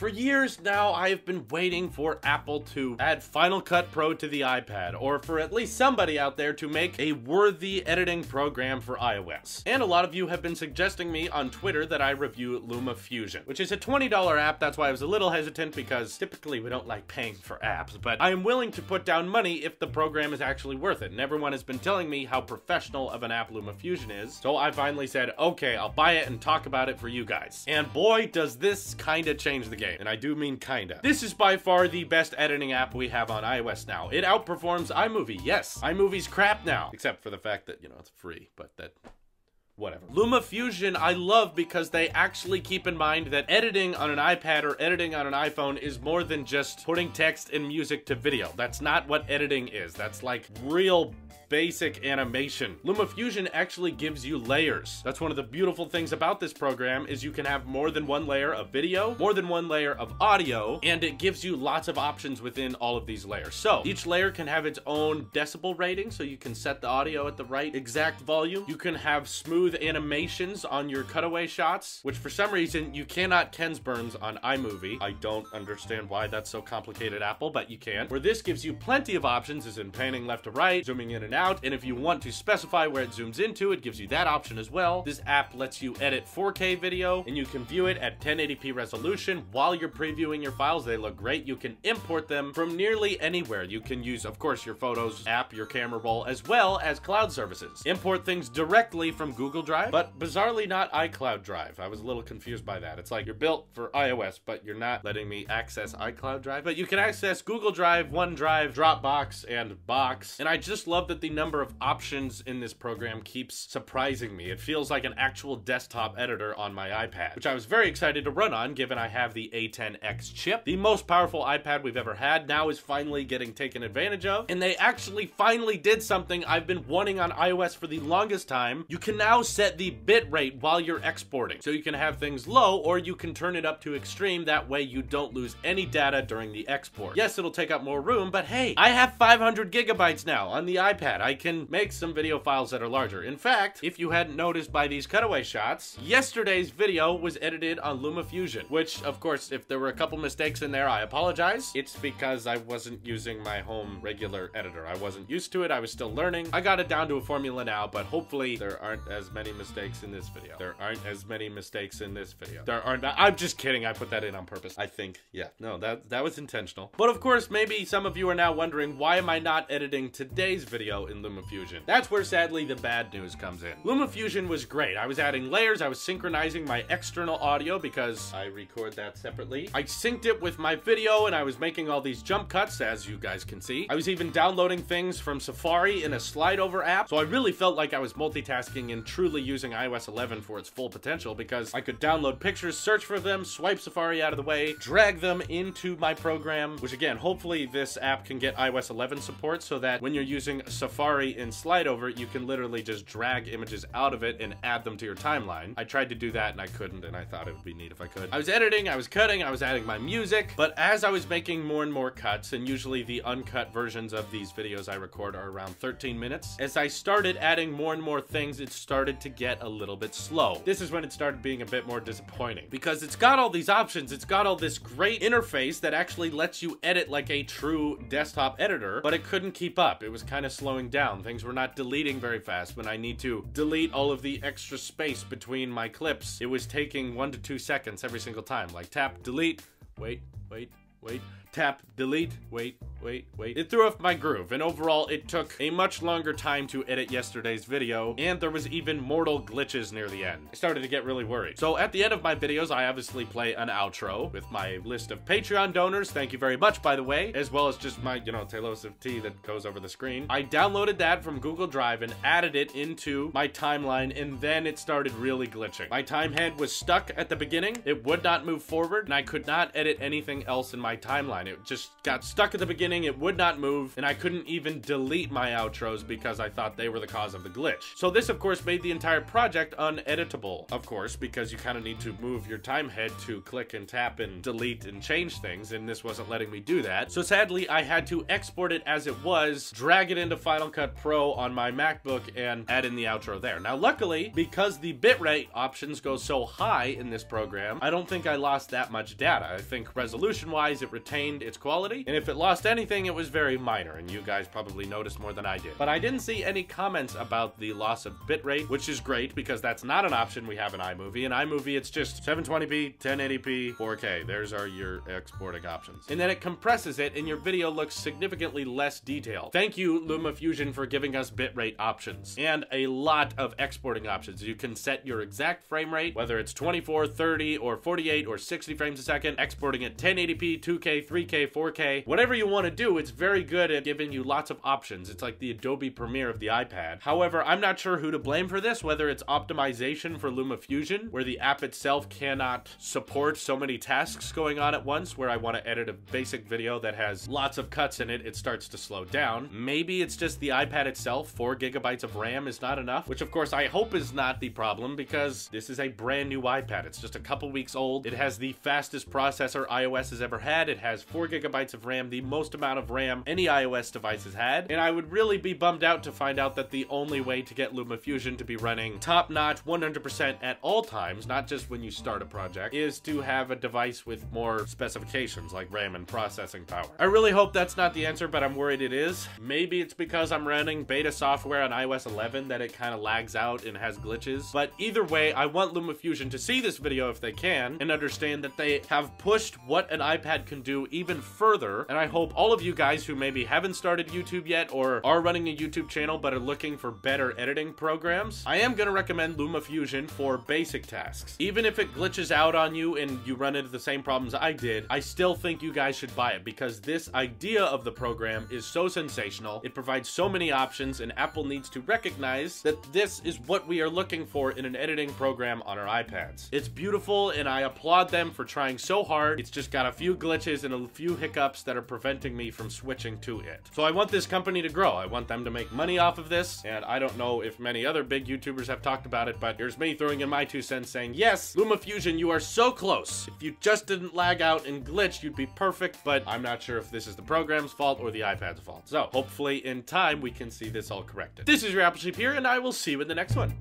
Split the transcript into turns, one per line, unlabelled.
For years now, I have been waiting for Apple to add Final Cut Pro to the iPad, or for at least somebody out there to make a worthy editing program for iOS. And a lot of you have been suggesting me on Twitter that I review Luma Fusion, which is a $20 app. That's why I was a little hesitant, because typically we don't like paying for apps, but I am willing to put down money if the program is actually worth it. And everyone has been telling me how professional of an app Luma Fusion is. So I finally said, okay, I'll buy it and talk about it for you guys. And boy, does this kinda change the game. And I do mean kinda. This is by far the best editing app we have on iOS now. It outperforms iMovie. Yes, iMovie's crap now. Except for the fact that, you know, it's free, but that... whatever. Luma Fusion I love because they actually keep in mind that editing on an iPad or editing on an iPhone is more than just putting text and music to video. That's not what editing is. That's like real basic animation. Luma Fusion actually gives you layers. That's one of the beautiful things about this program is you can have more than one layer of video, more than one layer of audio, and it gives you lots of options within all of these layers. So each layer can have its own decibel rating, so you can set the audio at the right exact volume. You can have smooth animations on your cutaway shots, which for some reason you cannot Kensburns on iMovie. I don't understand why that's so complicated, Apple, but you can. Where this gives you plenty of options is in panning left to right, zooming in and out, and if you want to specify where it zooms into, it gives you that option as well. This app lets you edit 4K video, and you can view it at 1080p resolution while you're previewing your files. They look great. You can import them from nearly anywhere. You can use, of course, your Photos app, your camera roll, as well as cloud services. Import things directly from Google Drive, but bizarrely not iCloud Drive. I was a little confused by that. It's like you're built for iOS, but you're not letting me access iCloud Drive. But you can access Google Drive, OneDrive, Dropbox, and Box. And I just love that the number of options in this program keeps surprising me. It feels like an actual desktop editor on my iPad, which I was very excited to run on, given I have the A10X chip. The most powerful iPad we've ever had now is finally getting taken advantage of, and they actually finally did something I've been wanting on iOS for the longest time. You can now set the bit rate while you're exporting. So you can have things low, or you can turn it up to extreme. That way you don't lose any data during the export. Yes, it'll take up more room, but hey, I have 500 gigabytes now on the iPad. I can make some video files that are larger. In fact, if you hadn't noticed by these cutaway shots, yesterday's video was edited on Luma Fusion, which, of course, if there were a couple mistakes in there, I apologize. It's because I wasn't using my home regular editor. I wasn't used to it. I was still learning. I got it down to a formula now, but hopefully there aren't as many mistakes in this video. There aren't as many mistakes in this video. There aren't. I'm just kidding. I put that in on purpose. I think. Yeah. No, that was intentional. But of course, maybe some of you are now wondering, why am I not editing today's video in Luma Fusion? That's where sadly the bad news comes in. Luma Fusion was great. I was adding layers. I was synchronizing my external audio because I record that separately. I synced it with my video, and I was making all these jump cuts, as you guys can see. I was even downloading things from Safari in a slide over app. So I really felt like I was multitasking and truly using iOS 11 for its full potential, because I could download pictures, search for them, swipe Safari out of the way, drag them into my program, which again, hopefully this app can get iOS 11 support, so that when you're using Safari in slide over, you can literally just drag images out of it and add them to your timeline. I tried to do that and I couldn't, and I thought it would be neat if I could. I was editing, I was cutting, I was adding my music, but as I was making more and more cuts, and usually the uncut versions of these videos I record are around 13 minutes, as I started adding more and more things, it started to get a little bit slow. This is when it started being a bit more disappointing, because it's got all these options, it's got all this great interface that actually lets you edit like a true desktop editor, but it couldn't keep up. It was kind of slowing down. Things were not deleting very fast. When I need to delete all of the extra space between my clips, it was taking 1 to 2 seconds every single time. Like tap, delete, wait, tap, delete, wait. It threw off my groove, and overall it took a much longer time to edit yesterday's video, and there was even mortal glitches near the end. I started to get really worried. So at the end of my videos, I obviously play an outro with my list of Patreon donors. Thank you very much, by the way, as well as just my, you know, Tailosive tea that goes over the screen. I downloaded that from Google Drive and added it into my timeline, and then it started really glitching. My time head was stuck at the beginning. It would not move forward, and I could not edit anything else in my my timeline. It just got stuck at the beginning, it would not move, and I couldn't even delete my outros because I thought they were the cause of the glitch. So this, of course, made the entire project uneditable, of course, because you kind of need to move your time head to click and tap and delete and change things, and this wasn't letting me do that. So sadly, I had to export it as it was, drag it into Final Cut Pro on my MacBook, and add in the outro there. Now, luckily, because the bitrate options go so high in this program, I don't think I lost that much data. I think resolution-wise, it retained its quality, and if it lost anything, it was very minor, and you guys probably noticed more than I did. But I didn't see any comments about the loss of bitrate, which is great because that's not an option we have in iMovie. In iMovie, it's just 720p, 1080p, 4K. There's your exporting options. And then it compresses it, and your video looks significantly less detailed. Thank you, LumaFusion, for giving us bitrate options and a lot of exporting options. You can set your exact frame rate, whether it's 24, 30, or 48, or 60 frames a second, exporting at 1080p, 2K, 3K, 4K, whatever you want to do. It's very good at giving you lots of options. It's like the Adobe Premiere of the iPad. However, I'm not sure who to blame for this, whether it's optimization for LumaFusion, where the app itself cannot support so many tasks going on at once, where I want to edit a basic video that has lots of cuts in it, it starts to slow down. Maybe it's just the iPad itself. 4 gigabytes of RAM is not enough, which of course I hope is not the problem because this is a brand new iPad. It's just a couple weeks old. It has the fastest processor iOS has ever had. It has 4 gigabytes of RAM, the most amount of RAM any iOS device has had. And I would really be bummed out to find out that the only way to get LumaFusion to be running top-notch 100% at all times, not just when you start a project, is to have a device with more specifications like RAM and processing power. I really hope that's not the answer, but I'm worried it is. Maybe it's because I'm running beta software on iOS 11 that it kind of lags out and has glitches. But either way, I want LumaFusion to see this video if they can and understand that they have pushed what an iPad can do even further. And I hope all of you guys who maybe haven't started YouTube yet or are running a YouTube channel but are looking for better editing programs, I am going to recommend LumaFusion for basic tasks. Even if it glitches out on you and you run into the same problems I did, I still think you guys should buy it because this idea of the program is so sensational. It provides so many options, and Apple needs to recognize that this is what we are looking for in an editing program on our iPads. It's beautiful, and I applaud them for trying so hard. It's just got a few glitches and a few hiccups that are preventing me from switching to it. So I want this company to grow. I want them to make money off of this, and I don't know if many other big YouTubers have talked about it, but here's me throwing in my 2 cents saying, yes, LumaFusion, you are so close. If you just didn't lag out and glitch, you'd be perfect, but I'm not sure if this is the program's fault or the iPad's fault. So hopefully in time we can see this all corrected. This is your Apple Sheep here, and I will see you in the next one.